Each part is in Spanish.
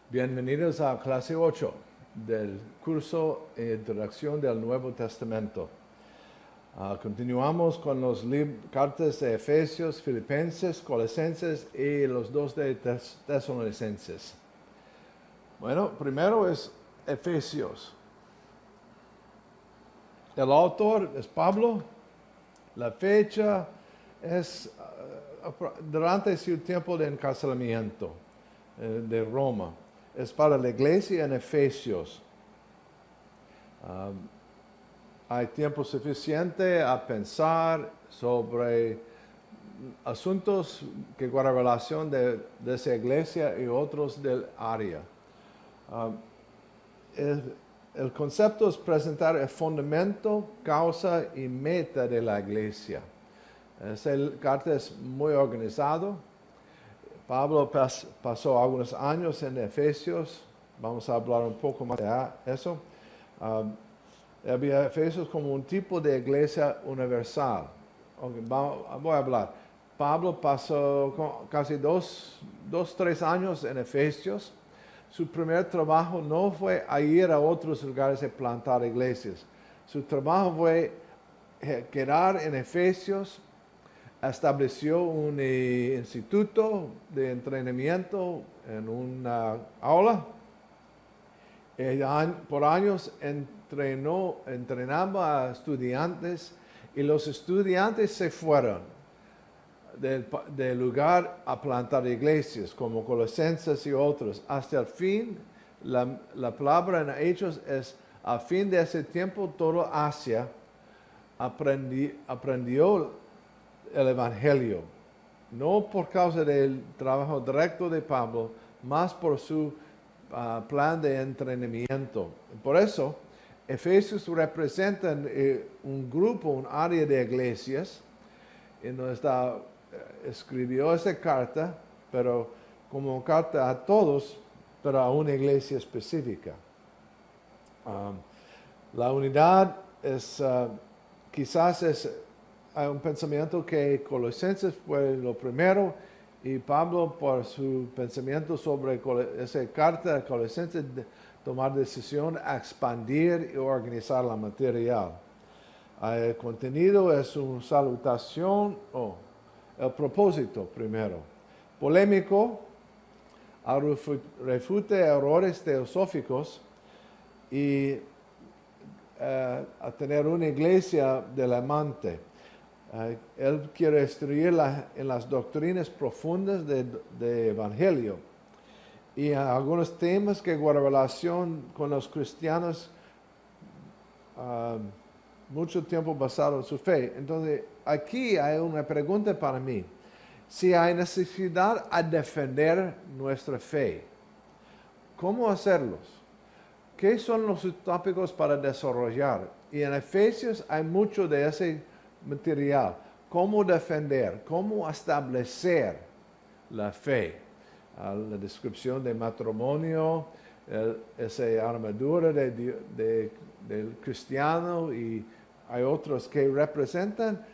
Bienvenidos a clase 8 del curso Introducción del Nuevo Testamento. Continuamos con los cartas de Efesios, Filipenses, Colosenses y los dos de Tesalonicenses. Bueno, primero es Efesios. El autor es Pablo. La fecha es durante su tiempo de encarcelamiento de Roma. Es para la iglesia en Efesios. Hay tiempo suficiente a pensar sobre asuntos que guardan relación de esa iglesia y otros del área. El concepto es presentar el fundamento, causa y meta de la iglesia. Esta carta es muy organizado. Pablo pasó algunos años en Efesios. Vamos a hablar un poco más de eso. Había Efesios como un tipo de iglesia universal. Voy a hablar. Pablo pasó casi tres años en Efesios. Su primer trabajo no fue a ir a otros lugares a plantar iglesias. Su trabajo fue quedar en Efesios. Estableció un instituto de entrenamiento en una aula. Por años entrenaba a estudiantes y los estudiantes se fueron del lugar a plantar iglesias como Colosenses y otros. Hasta el fin, la palabra en Hechos es, a fin de ese tiempo, todo Asia aprendió el Evangelio, no por causa del trabajo directo de Pablo, más por su plan de entrenamiento. Por eso, Efesios representan un grupo, un área de iglesias, en donde escribió esa carta, pero como carta a todos, pero a una iglesia específica. La unidad es, quizás hay un pensamiento que Colosenses fue lo primero y Pablo por su pensamiento sobre esa carta de Colosenses tomar decisión a expandir y organizar la material. El contenido es una salutación, el propósito primero. Polémico, refute errores teosóficos y a tener una iglesia del amante. Él quiere instruir en las doctrinas profundas de Evangelio y algunos temas que guardan relación con los cristianos mucho tiempo basado en su fe. Entonces, aquí hay una pregunta para mí. Si hay necesidad a defender nuestra fe, ¿cómo hacerlos? ¿Qué son los tópicos para desarrollar? Y en Efesios hay mucho de ese material. ¿Cómo defender? ¿Cómo establecer la fe? La descripción de matrimonio, esa armadura del cristiano, y hay otros que representan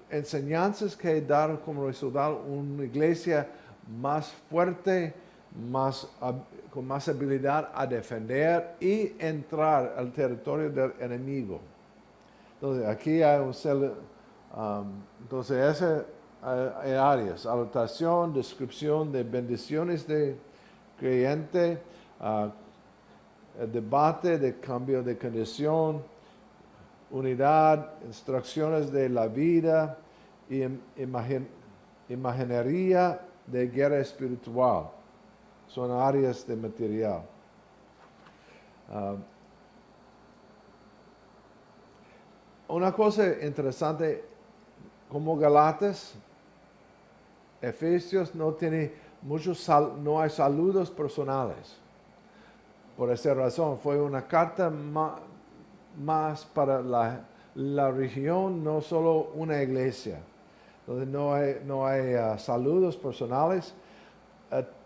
enseñanzas que dan como resultado una iglesia más fuerte, con más habilidad a defender y entrar al territorio del enemigo. Entonces, aquí hay hay áreas: salutación, descripción de bendiciones de creyente, debate de cambio de condición, unidad, instrucciones de la vida y imaginería de guerra espiritual. Son áreas de material. Una cosa interesante, como Galatas, Efesios no hay saludos personales. Por esa razón, fue una carta más para la región, no solo una iglesia, donde no hay saludos personales.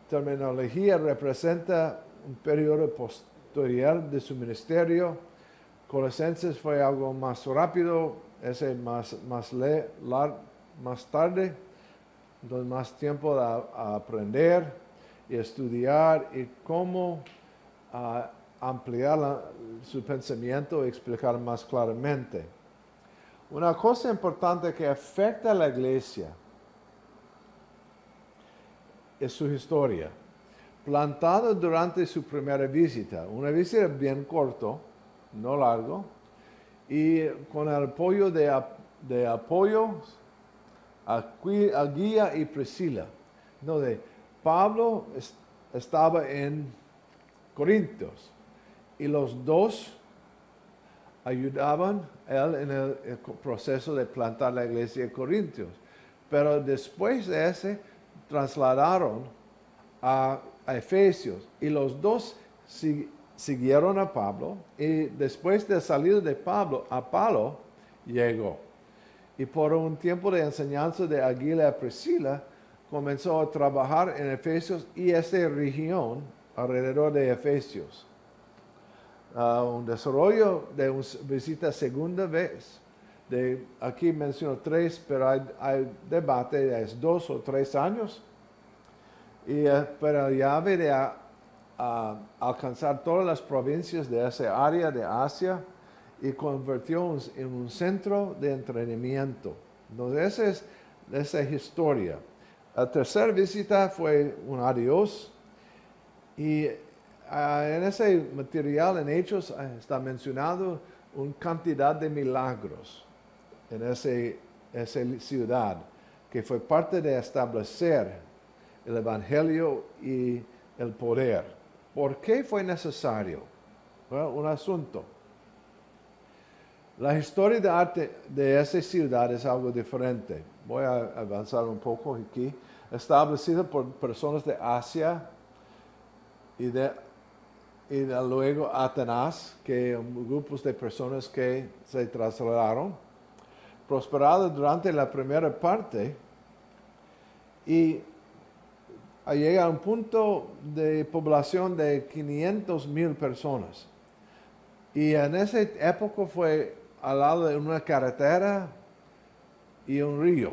Terminología representa un periodo posterior de su ministerio. Colosenses fue algo más rápido, ese más tarde, entonces más tiempo a aprender. y estudiar y cómo ampliar su pensamiento y explicar más claramente. Una cosa importante que afecta a la iglesia es su historia. Plantado durante su primera visita, una visita bien corto, no largo, y con el apoyo de apoyos Aquila y Priscila. No, Pablo estaba en Corintios y los dos ayudaban a él en el proceso de plantar la iglesia de Corintios. Pero después de ese, trasladaron a Efesios y los dos siguieron a Pablo y después de salir de Pablo, Apolo llegó. Y por un tiempo de enseñanza de Aquila y Priscila, comenzó a trabajar en Efesios y esta región alrededor de Efesios. Un desarrollo de una visita segunda vez. Aquí menciono 3, pero hay debate, es 2 o 3 años. Pero ya de alcanzar todas las provincias de esa área de Asia y convirtió en un centro de entrenamiento. Entonces, esa es historia. La tercera visita fue un adiós y en ese material, en Hechos, está mencionado una cantidad de milagros en esa ciudad que fue parte de establecer el Evangelio y el poder. ¿Por qué fue necesario? Bueno, un asunto. La historia de arte de esa ciudad es algo diferente. Voy a avanzar un poco aquí. Establecida por personas de Asia y luego Atenas, que grupos de personas que se trasladaron. Prosperada durante la primera parte y llega a un punto de población de 500,000 personas. Y en esa época fue al lado de una carretera y un río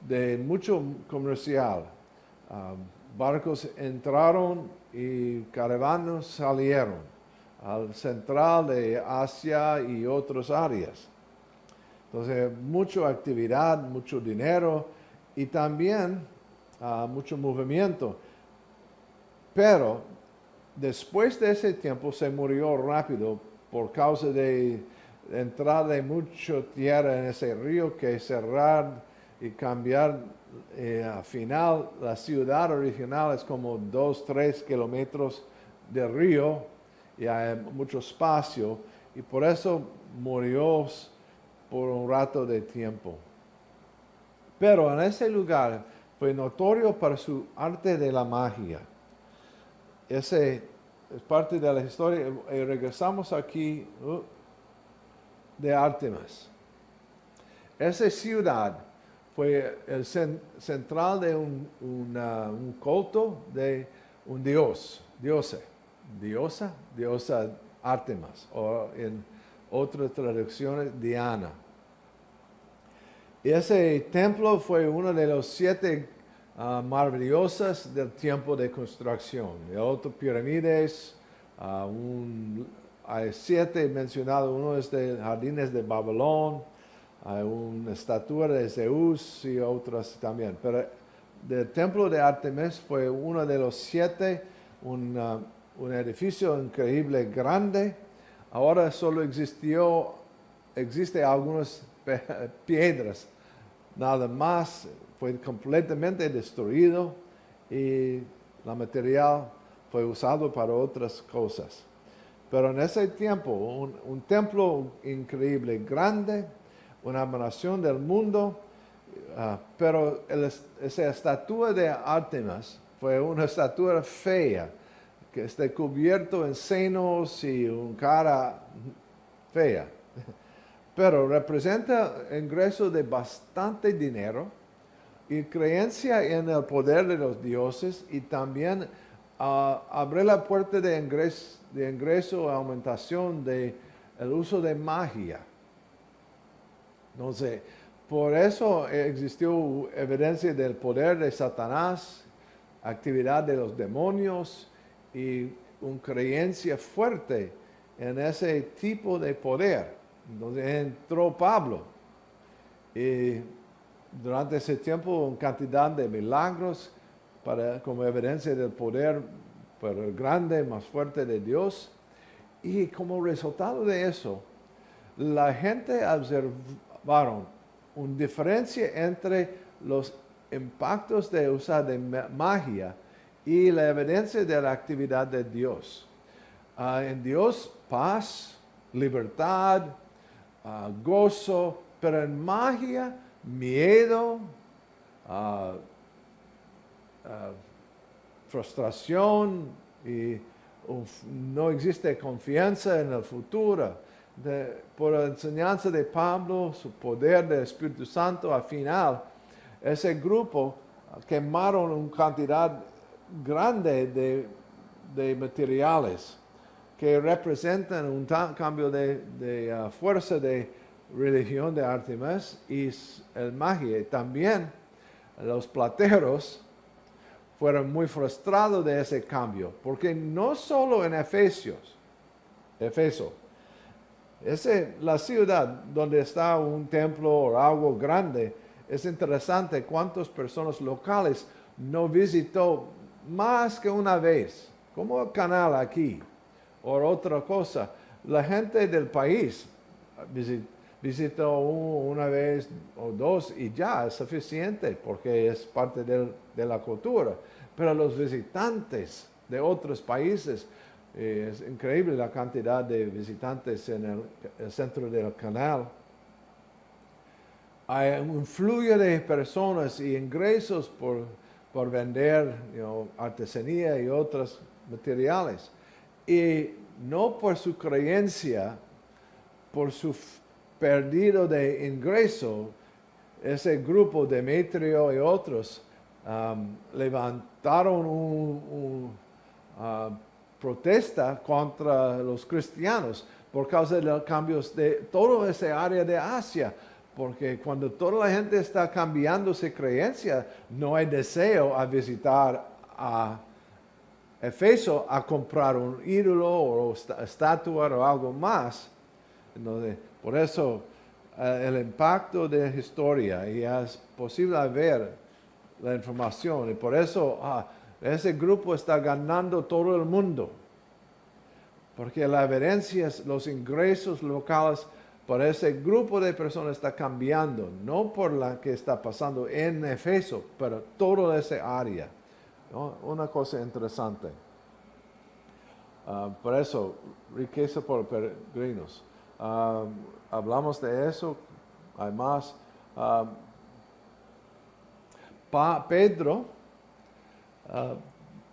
de mucho comercial. Barcos entraron y caravanas salieron al central de Asia y otras áreas. Entonces, mucha actividad, mucho dinero y también mucho movimiento. Pero después de ese tiempo se murió rápido por causa de entrar de mucha tierra en ese río que cerrar y cambiar. Al final, la ciudad original es como 2-3 kilómetros del río y hay mucho espacio y por eso murió por un rato de tiempo. Pero en ese lugar fue notorio para su arte de la magia. Ese es parte de la historia. Y regresamos aquí de Artemis. Esa ciudad fue el central de un culto de un diosa Artemis, o en otras traducciones, Diana. Ese templo fue uno de los 7 maravillosas del tiempo de construcción. Hay otras pirámides, hay 7 mencionados, uno es de Jardines de Babelón, hay una estatua de Zeus y otras también. Pero el templo de Artemis fue uno de los 7, un edificio increíble, grande. Ahora solo existe algunas piedras. Nada más, fue completamente destruido y el material fue usado para otras cosas. Pero en ese tiempo, un templo increíble, grande, una admiración del mundo, pero esa estatua de Artemis fue una estatua fea, que está cubierto en senos y una cara fea. Pero representa ingreso de bastante dinero y creencia en el poder de los dioses y también abre la puerta de ingreso, aumentación del uso de magia. Entonces, por eso existió evidencia del poder de Satanás actividad de los demonios y una creencia fuerte en ese tipo de poder. Entonces entró Pablo y durante ese tiempo una cantidad de milagros como evidencia del poder pero grande, más fuerte de Dios. Y como resultado de eso, la gente observaron una diferencia entre los impactos de usar de magia y la evidencia de la actividad de Dios. En Dios, paz, libertad, gozo, pero en magia, miedo, frustración y no existe confianza en el futuro. Por la enseñanza de Pablo, su poder del Espíritu Santo, al final, ese grupo quemaron una cantidad grande de materiales que representan un cambio de fuerza de religión de Artemis y el magia. También los plateros fueron muy frustrados de ese cambio, porque no solo en Efeso, la ciudad donde está un templo o algo grande, es interesante cuántas personas locales no visitó más que una vez, como el canal aquí, o otra cosa. La gente del país visitó una vez o dos y ya es suficiente porque es parte de la cultura. Pero los visitantes de otros países, es increíble la cantidad de visitantes en el centro del canal. Hay un flujo de personas y ingresos por vender artesanía y otros materiales. Y no por su creencia, por su perdido de ingreso, ese grupo, Demetrio y otros, levantaron una protesta contra los cristianos por causa de los cambios de toda esa área de Asia. Porque cuando toda la gente está cambiando su creencia, no hay deseo a visitar a Efeso a comprar un ídolo o estatua o algo más. Entonces, por eso el impacto de la historia y es posible ver la información y por eso ese grupo está ganando todo el mundo. Porque la evidencia, los ingresos locales por ese grupo de personas está cambiando, no por la que está pasando en Efeso, pero toda esa área. ¿No? Una cosa interesante. Por eso, riqueza por peregrinos. Hablamos de eso, hay más. Pedro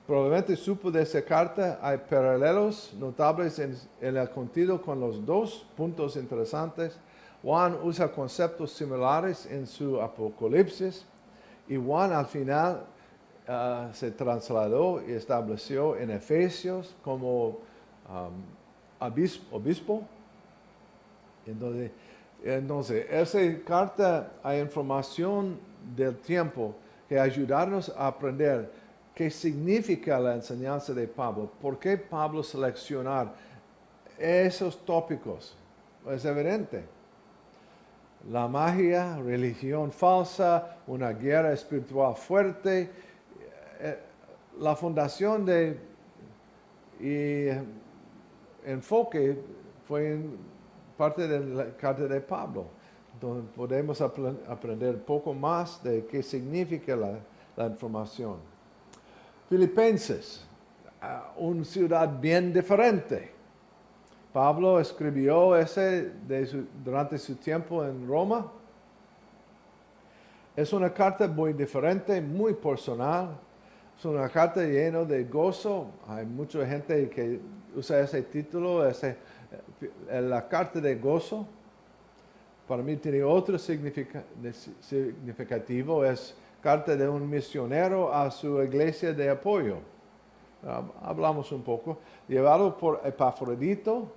probablemente supo de esa carta, hay paralelos notables en el contenido con los dos puntos interesantes. Juan usa conceptos similares en su Apocalipsis y Juan al final se trasladó y estableció en Efesios como obispo. Entonces, esa carta hay información del tiempo que ayudarnos a aprender qué significa la enseñanza de Pablo, por qué Pablo seleccionar esos tópicos. Es evidente. La magia, religión falsa, una guerra espiritual fuerte, la fundación y enfoque fue en parte de la carta de Pablo. Entonces podemos aprender un poco más de qué significa la información. Filipenses, una ciudad bien diferente. Pablo escribió durante su tiempo en Roma. Es una carta muy diferente, muy personal. Es una carta llena de gozo. Hay mucha gente que usa ese título, la carta de gozo. Para mí tiene otro significativo, es carta de un misionero a su iglesia de apoyo. Hablamos un poco. Llevado por Epafrodito,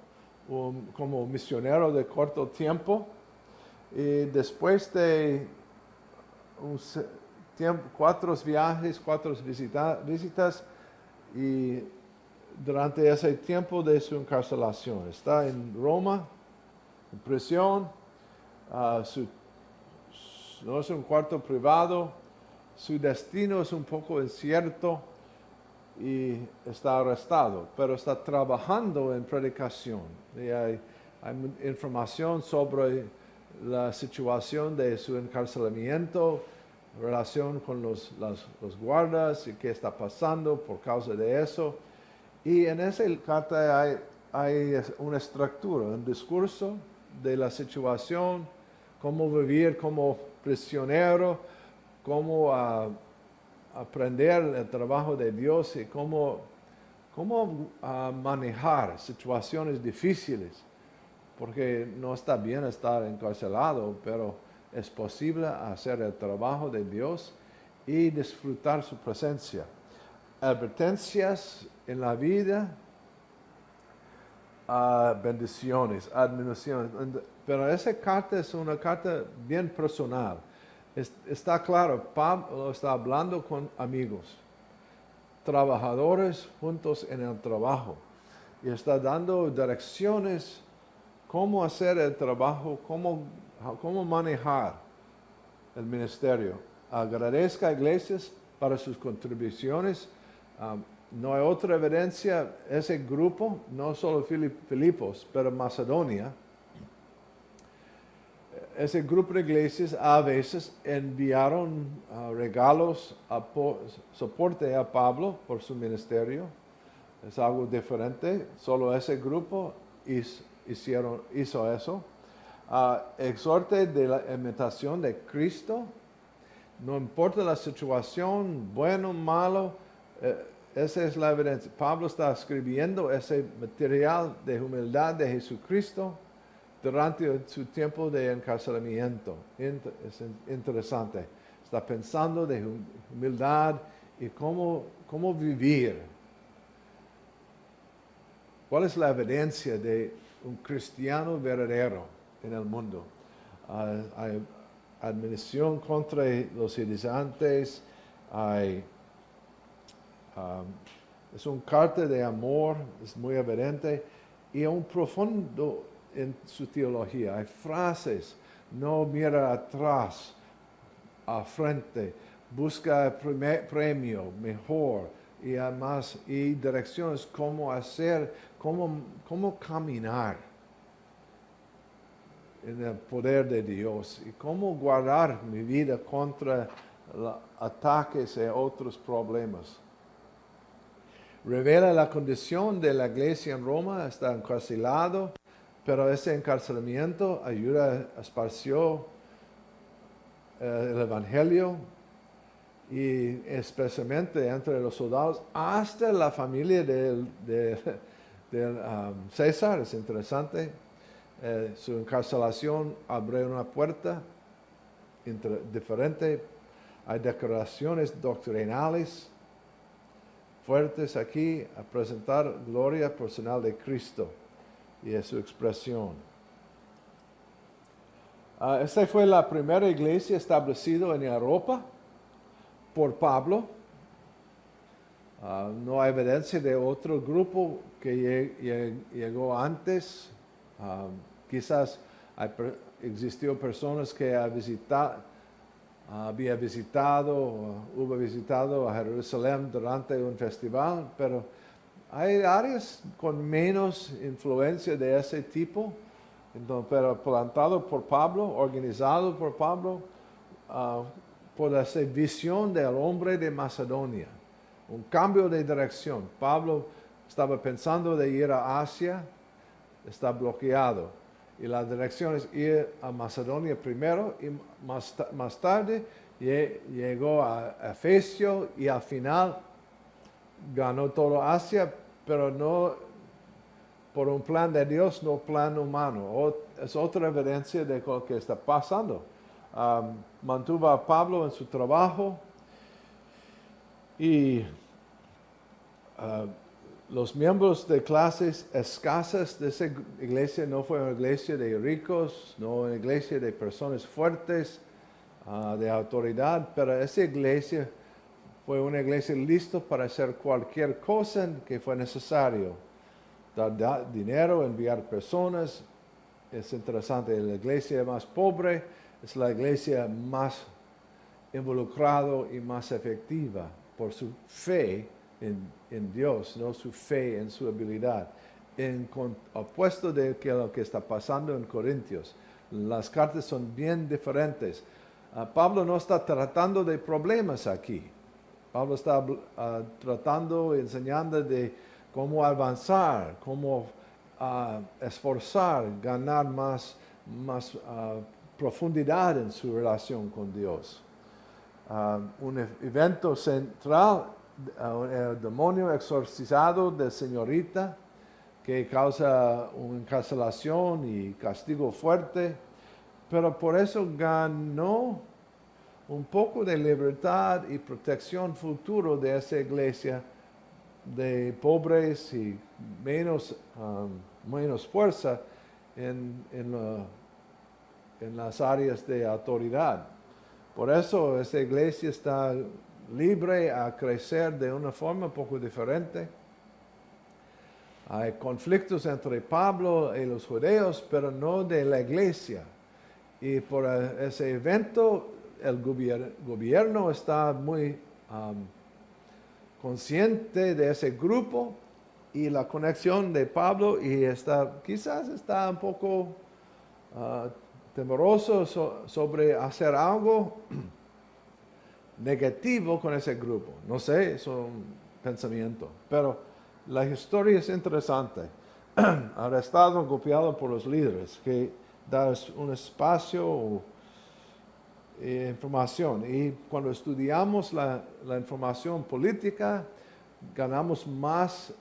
como misionero de corto tiempo. Y después de 4 viajes, 4 visitas y durante ese tiempo de su encarcelación. Está en Roma, en prisión, no es un cuarto privado, su destino es un poco incierto y está arrestado, pero está trabajando en predicación. Y hay información sobre la situación de su encarcelamiento, relación con los guardas y qué está pasando por causa de eso. Y en esa carta hay una estructura, un discurso de la situación, cómo vivir como prisionero, cómo aprender el trabajo de Dios y cómo manejar situaciones difíciles, porque no está bien estar encarcelado, pero es posible hacer el trabajo de Dios y disfrutar su presencia. Advertencias en la vida, bendiciones, admoniciones. Pero esa carta es una carta bien personal. Está claro, Pablo está hablando con amigos, trabajadores juntos en el trabajo, y está dando direcciones cómo hacer el trabajo, cómo manejar el ministerio. Agradezca a iglesias para sus contribuciones. No hay otra evidencia, ese grupo, no solo Filipos, pero Macedonia, ese grupo de iglesias a veces enviaron regalos, soporte a Pablo por su ministerio. Es algo diferente, solo ese grupo hizo eso. Exhorte de la imitación de Cristo, no importa la situación, bueno o malo, esa es la evidencia. Pablo está escribiendo ese material de humildad de Jesucristo durante su tiempo de encarcelamiento. Es interesante. Está pensando de humildad y cómo vivir. ¿Cuál es la evidencia de un cristiano verdadero en el mundo? Hay admonición contra los judaizantes, es un carta de amor, es muy evidente, y un profundo en su teología. Hay frases, no mira atrás, a frente, busca premio mejor, y además y direcciones cómo hacer, cómo caminar en el poder de Dios y cómo guardar mi vida contra ataques y otros problemas. Revela la condición de la iglesia en Roma, está encarcelado, pero ese encarcelamiento ayuda a esparcir el evangelio y especialmente entre los soldados, hasta la familia del César. Es interesante. Su encarcelación abre una puerta diferente. Hay declaraciones doctrinales fuertes aquí a presentar gloria personal de Cristo y de su expresión. Esta fue la primera iglesia establecida en Europa por Pablo. No hay evidencia de otro grupo que llegó antes. Quizás existió personas que hubo visitado a Jerusalén durante un festival, pero hay áreas con menos influencia de ese tipo, pero plantado por Pablo, organizado por Pablo, por esa visión del hombre de Macedonia, un cambio de dirección. Pablo estaba pensando de ir a Asia, está bloqueado. Y la dirección es ir a Macedonia primero y más tarde llegó a Efesio y al final ganó todo Asia, pero no por un plan de Dios, no plan humano. Es otra evidencia de lo que está pasando. Mantuvo a Pablo en su trabajo y los miembros de clases escasas de esa iglesia no fue una iglesia de ricos, no una iglesia de personas fuertes. de autoridad, pero esa iglesia fue una iglesia lista para hacer cualquier cosa que fue necesario. Dar dinero, enviar personas. Es interesante, la iglesia más pobre es la iglesia más involucrada y más efectiva por su fe en Dios, no su fe en su habilidad. Opuesto de lo que está pasando en Corintios. Las cartas son bien diferentes. Pablo no está tratando de problemas aquí. Pablo está tratando, enseñando de cómo avanzar, cómo esforzar, ganar más profundidad en su relación con Dios. Un evento central, el demonio exorcizado de señorita, que causa una encarcelación y castigo fuerte, pero por eso ganó un poco de libertad y protección futuro de esa iglesia de pobres y menos fuerza en las áreas de autoridad. Por eso esa iglesia está libre a crecer de una forma un poco diferente. Hay conflictos entre Pablo y los judíos, pero no de la iglesia. Y por ese evento el gobierno está muy consciente de ese grupo y la conexión de Pablo y quizás está un poco temeroso sobre hacer algo negativo con ese grupo. No sé, es un pensamiento, pero la historia es interesante. Arrestado, golpeado por los líderes, que da un espacio información. Y cuando estudiamos la información política, ganamos más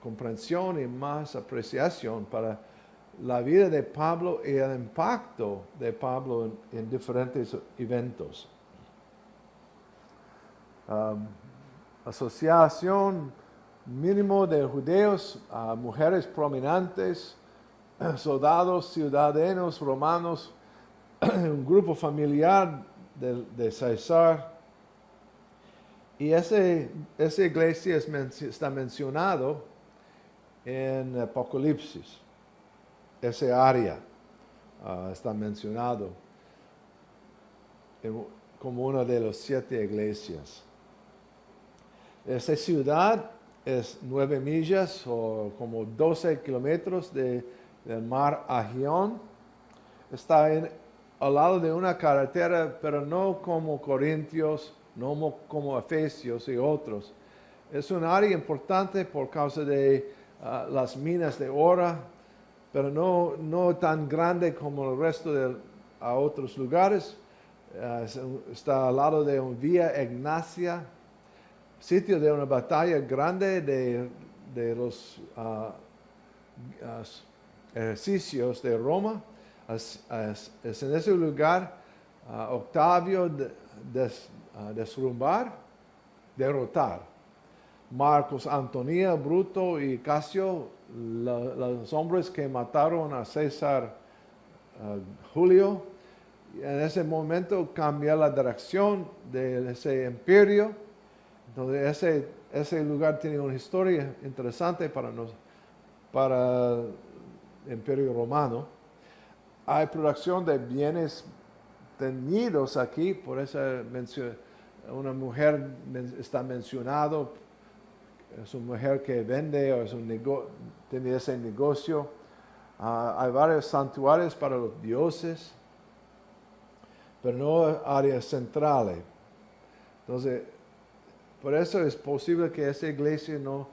comprensión y más apreciación para la vida de Pablo y el impacto de Pablo en diferentes eventos. Asociación mínimo de judíos, mujeres prominentes, soldados, ciudadanos romanos, un grupo familiar de César. Y esa iglesia está mencionado en Apocalipsis. Esa área está mencionado como una de las 7 iglesias. Esa ciudad es 9 millas o como 12 kilómetros del mar Agión. Está al lado de una carretera, pero no como Corintios, no como Efesios y otros. Es un área importante por causa de las minas de oro, pero no tan grande como el resto de otros lugares. Está al lado de una vía Ignacia, sitio de una batalla grande de los ejercicios de Roma. Es en ese lugar Octavio derrotar. Marcos Antonio, Bruto y Casio, los hombres que mataron a César Julio, en ese momento cambia la dirección de ese imperio. Entonces ese lugar tiene una historia interesante para el imperio romano. Hay producción de bienes teñidos aquí, por eso una mujer está mencionado, es una mujer que vende o tiene ese negocio. Hay varios santuarios para los dioses, pero no áreas centrales. Entonces, por eso es posible que esa iglesia no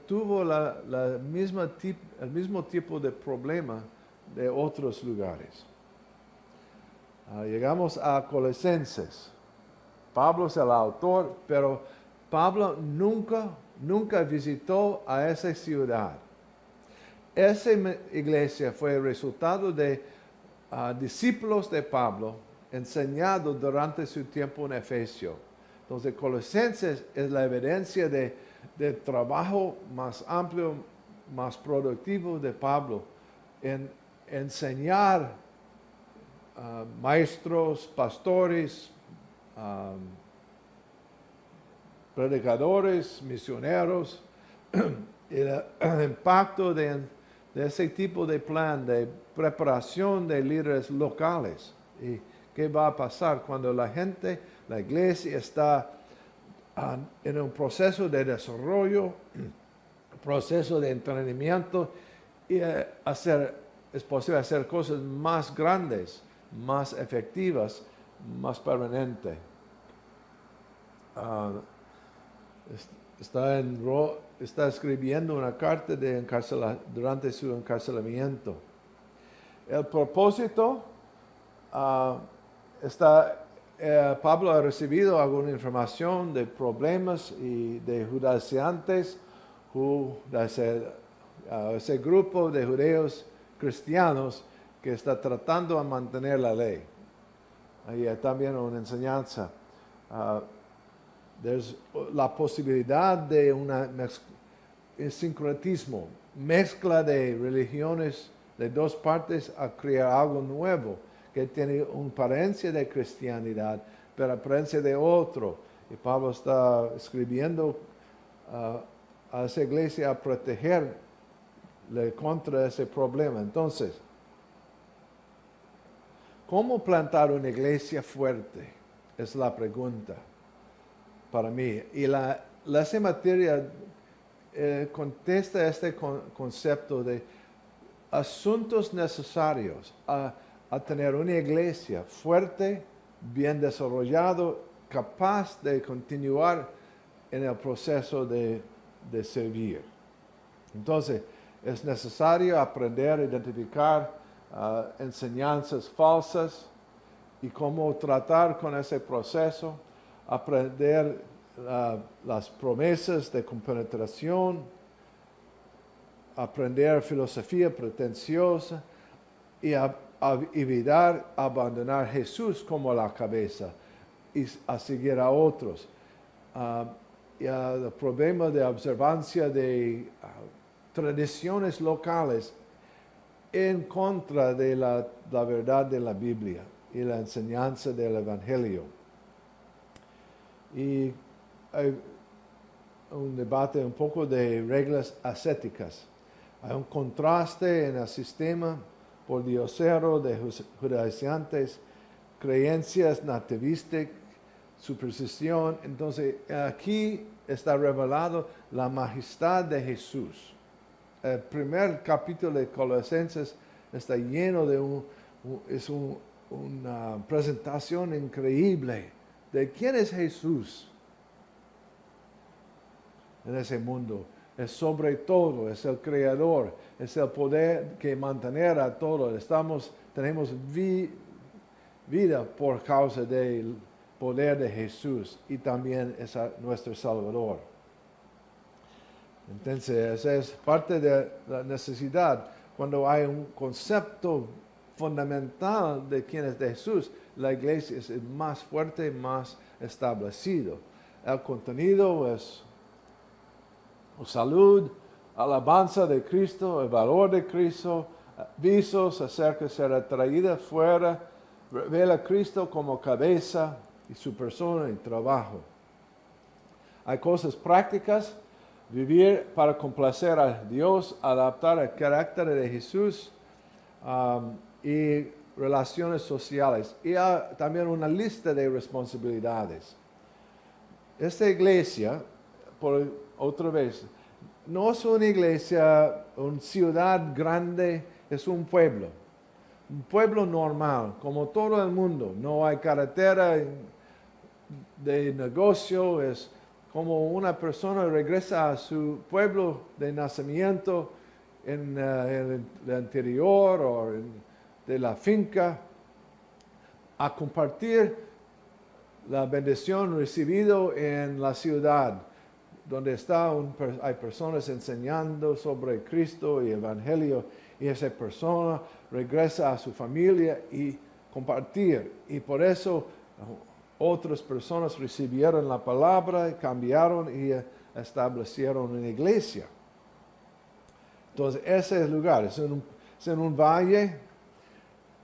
tuvo el mismo tipo de problema de otros lugares. Llegamos a Colosenses. Pablo es el autor, pero Pablo nunca visitó a esa ciudad. Esa iglesia fue el resultado de discípulos de Pablo enseñados durante su tiempo en Efesio. Entonces, Colosenses es la evidencia de trabajo más amplio, más productivo de Pablo en enseñar maestros, pastores, predicadores, misioneros, el impacto de ese tipo de plan de preparación de líderes locales. ¿Y qué va a pasar cuando la gente, la iglesia está en un proceso de desarrollo, proceso de entrenamiento y es posible hacer cosas más grandes, más efectivas, más permanentes? Está escribiendo una carta durante su encarcelamiento. El propósito Pablo ha recibido alguna información de problemas y de judaizantes, ese grupo de judeos cristianos que está tratando de mantener la ley. Ahí hay también una enseñanza. There's la posibilidad de un sincretismo, mezcla de religiones de dos partes a crear algo nuevo que tiene una apariencia de cristianidad, pero apariencia de otro. Y Pablo está escribiendo a esa iglesia a protegerle contra ese problema. Entonces, ¿cómo plantar una iglesia fuerte? Es la pregunta para mí. Y la materia contesta este concepto de asuntos necesarios a tener una iglesia fuerte, bien desarrollado, capaz de continuar en el proceso de servir. Entonces, es necesario aprender a identificar enseñanzas falsas y cómo tratar con ese proceso, aprender las promesas de compenetración, aprender filosofía pretenciosa y evitar abandonar a Jesús como la cabeza y a seguir a otros. Y el problema de observancia de tradiciones locales en contra de la verdad de la Biblia y la enseñanza del Evangelio. Y hay un debate un poco de reglas ascéticas. Hay un contraste en el sistema por diosero de judaizantes, creencias nativistas, superstición. Entonces, aquí está revelado la majestad de Jesús. El primer capítulo de Colosenses está lleno de una presentación increíble de quién es Jesús en ese mundo. Es sobre todo, es el creador, es el poder que mantener a todo. Tenemos vida por causa del poder de Jesús y también es nuestro Salvador. Entonces, esa es parte de la necesidad. Cuando hay un concepto fundamental de quién es de Jesús, la iglesia es más fuerte, más establecido. El contenido es salud, alabanza de Cristo, el valor de Cristo, avisos acerca de ser atraída fuera, revela a Cristo como cabeza y su persona y trabajo. Hay cosas prácticas, vivir para complacer a Dios, adaptar el carácter de Jesús y relaciones sociales. Y hay también una lista de responsabilidades. Esta iglesia, por otra vez, no es una iglesia, una ciudad grande, es un pueblo normal, como todo el mundo. No hay carretera de negocio, es como una persona regresa a su pueblo de nacimiento en el interior o de la finca a compartir la bendición recibida en la ciudad, donde hay personas enseñando sobre Cristo y Evangelio, y esa persona regresa a su familia y compartir. Y por eso otras personas recibieron la palabra, cambiaron y establecieron una iglesia. Entonces, ese es el lugar, es en un valle,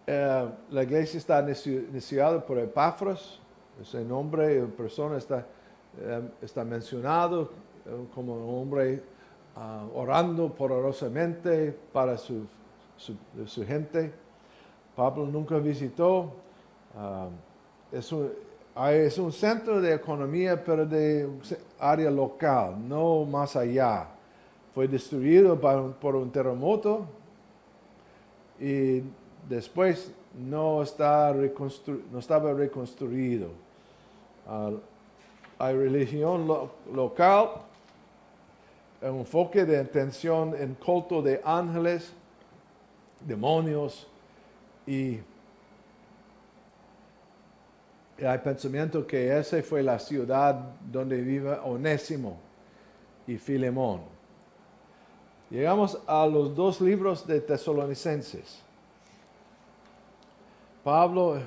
La iglesia está iniciada por Epafras. Ese nombre de persona está mencionado como un hombre orando poderosamente para su gente. Pablo nunca visitó. Es un centro de economía, pero de área local, no más allá. Fue destruido por un terremoto y después no estaba reconstruido. Hay religión local, un enfoque de atención en culto de ángeles, demonios, y hay pensamiento que esa fue la ciudad donde vive Onésimo y Filemón. Llegamos a los 2 libros de Tesalonicenses. Pablo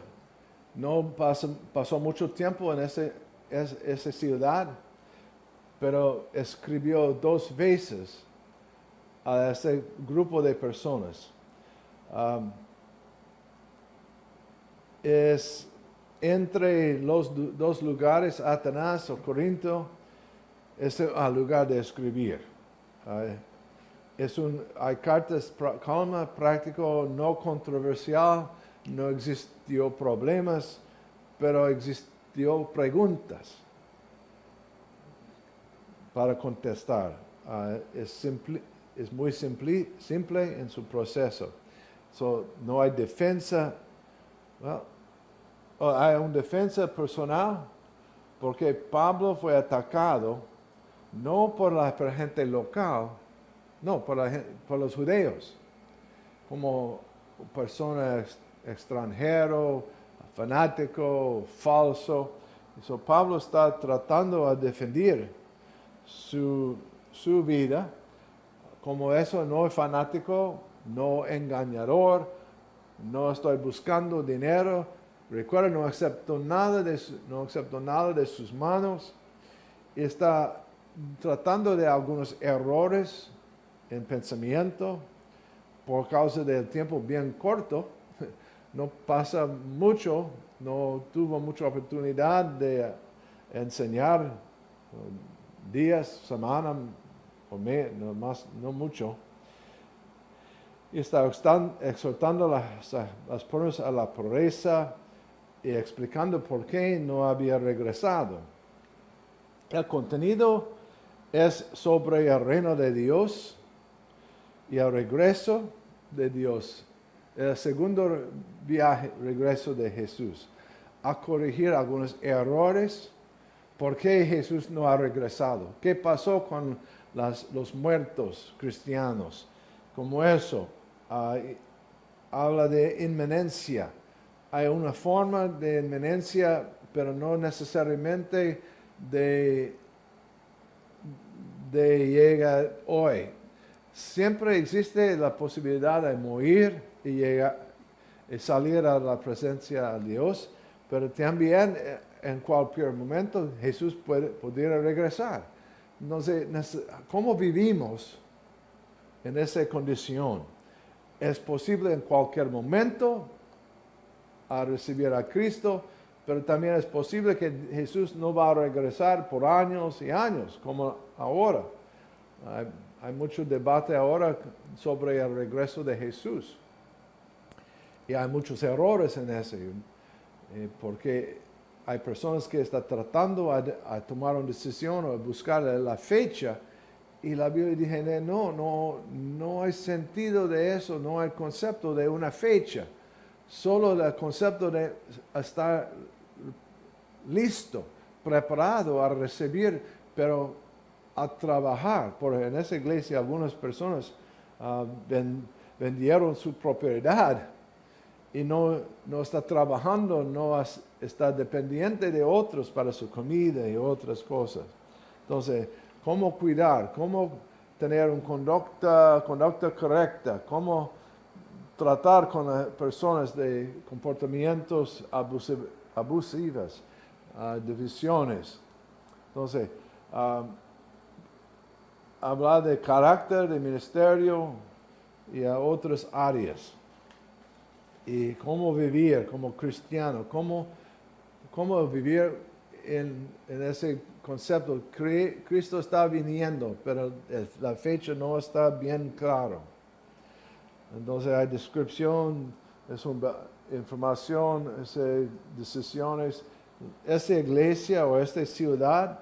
no pasó mucho tiempo en esa ciudad, pero escribió 2 veces a ese grupo de personas. Es entre los 2 lugares, Atenas o Corinto, es el lugar de escribir. Hay cartas calma, práctico, no controversial, no existió problemas, pero existió preguntas para contestar. Es muy simple en su proceso. No hay defensa. Hay una defensa personal porque Pablo fue atacado no por la gente local, no, por los judíos, como persona extranjero, fanático, falso. Pablo está tratando de defender su vida, como eso no es fanático, no engañador, no estoy buscando dinero. Recuerda, no acepto nada de sus manos. Está tratando de algunos errores en pensamiento por causa del tiempo bien corto. No pasa mucho, no tuvo mucha oportunidad de enseñar días, semanas o meses, no mucho. Y está exhortando las personas a la pureza y explicando por qué no había regresado. El contenido es sobre el reino de Dios y el regreso de Dios. El segundo regreso de Jesús. A corregir algunos errores. ¿Por qué Jesús no ha regresado? ¿Qué pasó con los muertos cristianos? Como eso. Habla de inminencia. Hay una forma de inminencia, pero no necesariamente de llegar hoy. Siempre existe la posibilidad de morir y salir a la presencia de Dios, pero también en cualquier momento Jesús pudiera regresar. Entonces, ¿cómo vivimos en esa condición? Es posible en cualquier momento a recibir a Cristo, pero también es posible que Jesús no va a regresar por años y años, como ahora. Hay mucho debate ahora sobre el regreso de Jesús. Y hay muchos errores en eso, porque hay personas que están tratando a tomar una decisión o a buscar la fecha, y la Biblia dice, no hay sentido de eso, no hay concepto de una fecha. Solo el concepto de estar listo, preparado a recibir, pero a trabajar. Porque en esa iglesia algunas personas vendieron su propiedad y no está trabajando, está dependiente de otros para su comida y otras cosas. Entonces, ¿cómo cuidar? ¿Cómo tener una conducta correcta? ¿Cómo tratar con las personas de comportamientos abusivos, divisiones? Entonces, hablar de carácter, de ministerio y a otras áreas. y cómo vivir como cristiano, cómo vivir en ese concepto. Cristo está viniendo, pero la fecha no está bien claro. Entonces hay descripción, información, decisiones. Esta iglesia o esta ciudad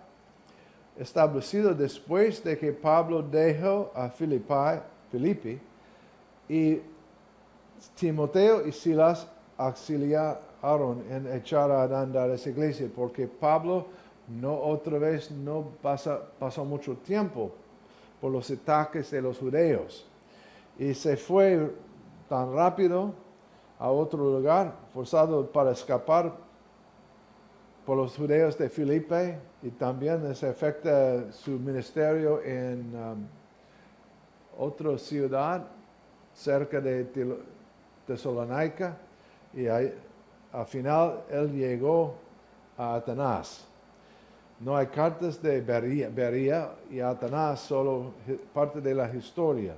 establecida después de que Pablo dejó a Filipi y Timoteo y Silas auxiliaron en echar a andar esa iglesia, porque Pablo no pasó mucho tiempo por los ataques de los judíos. Y se fue tan rápido a otro lugar, forzado para escapar por los judíos de Filipe, y también se afecta su ministerio en otra ciudad cerca de Tesalónica, y al final él llegó a Atenas. No hay cartas de Berea y Atenas, solo parte de la historia.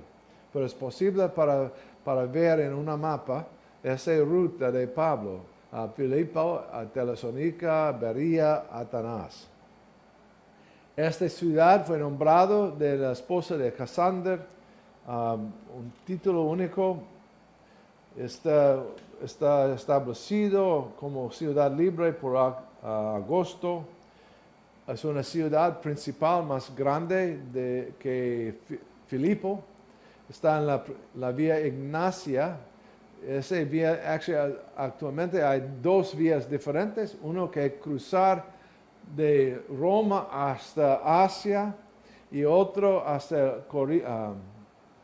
Pero es posible para ver en una mapa esa ruta de Pablo, a Filipo, a Tesalónica, Berea, Atenas. Esta ciudad fue nombrado de la esposa de Cassander, un título único. Está establecido como ciudad libre por agosto. Es una ciudad principal más grande que Filipo. Está en la vía Ignacia. Esa vía, actualmente hay dos vías diferentes. Uno que cruzar de Roma hasta Asia y otro hasta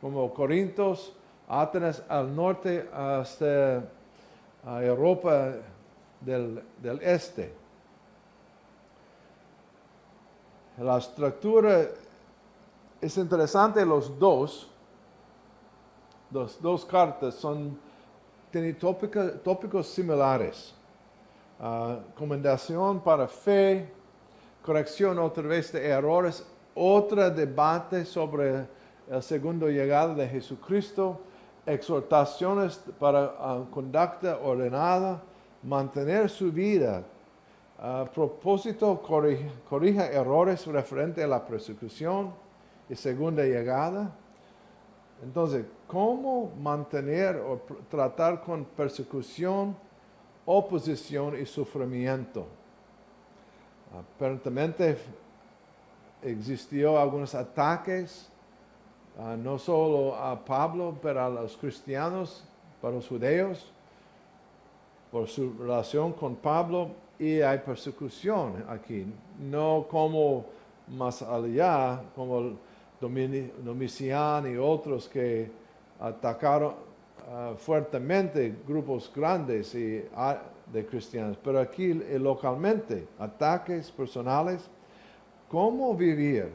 como Corintios, Atenas al norte hasta Europa del este. La estructura es interesante, las dos cartas tienen tópicos similares. Comendación para fe, corrección otra vez de errores, otro debate sobre la segunda llegada de Jesucristo, exhortaciones para conducta ordenada, mantener su vida. A propósito, corrija errores referentes a la persecución y segunda llegada. Entonces, ¿cómo mantener o tratar con persecución, oposición y sufrimiento? Aparentemente existió algunos ataques, no solo a Pablo, pero a los cristianos, para los judíos, por su relación con Pablo, y hay persecución aquí, no como más allá, como Domiciano y otros que atacaron fuertemente grupos grandes de cristianos, pero aquí localmente, ataques personales. ¿Cómo vivir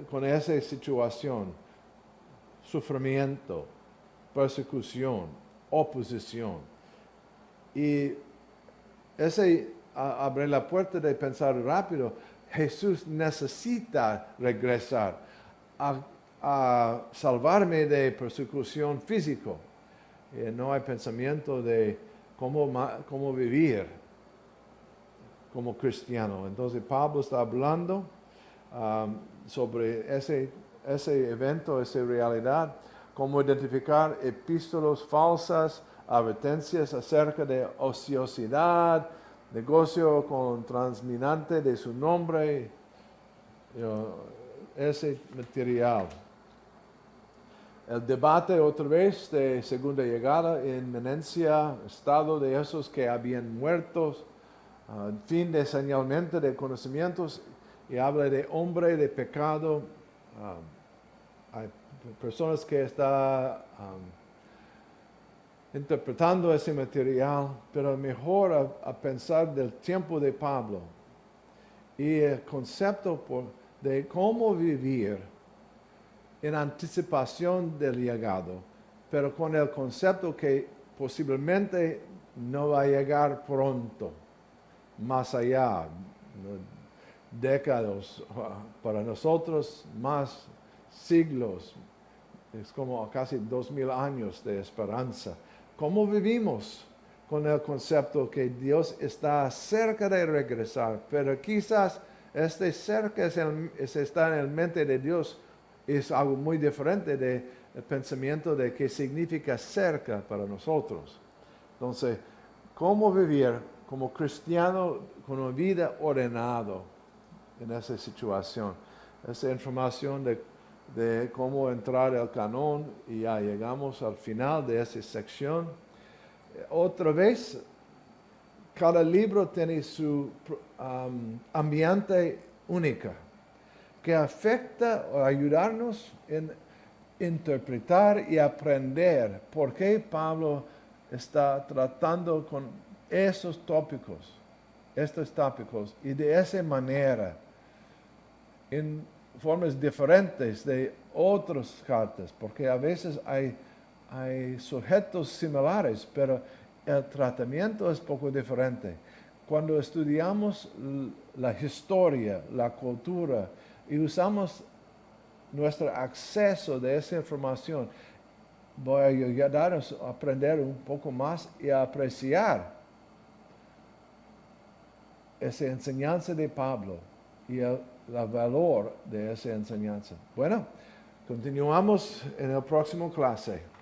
con esa situación? Sufrimiento, persecución, oposición. Y ese abre la puerta de pensar rápido. Jesús necesita regresar a salvarme de persecución física. No hay pensamiento de cómo vivir como cristiano. Entonces Pablo está hablando sobre ese evento, esa realidad, cómo identificar epístolas falsas, advertencias acerca de ociosidad, negocio con transminante de su nombre, ese material. El debate otra vez de segunda llegada, inminencia, estado de esos que habían muertos, fin de señalmente de conocimientos, y habla de hombre de pecado. Hay personas que están interpretando ese material, pero mejor a pensar del tiempo de Pablo y el concepto de cómo vivir en anticipación del llegado, pero con el concepto que posiblemente no va a llegar pronto, más allá, décadas, para nosotros más siglos, es como casi 2000 años de esperanza. ¿Cómo vivimos con el concepto que Dios está cerca de regresar? Pero quizás este cerca está en la mente de Dios es algo muy diferente del pensamiento de qué significa cerca para nosotros. Entonces, ¿cómo vivir como cristiano con una vida ordenada en esa situación? Esa información de cómo entrar al canon y ya llegamos al final de esa sección. Otra vez, cada libro tiene su ambiente única que afecta o ayudarnos en interpretar y aprender por qué Pablo está tratando con estos tópicos, y de esa manera, en formas diferentes de otras cartas, porque a veces hay sujetos similares, pero el tratamiento es poco diferente. Cuando estudiamos la historia, la cultura, y usamos nuestro acceso de esa información, voy a ayudarnos a aprender un poco más y a apreciar esa enseñanza de Pablo y el valor de esa enseñanza. Bueno, continuamos en el próximo clase.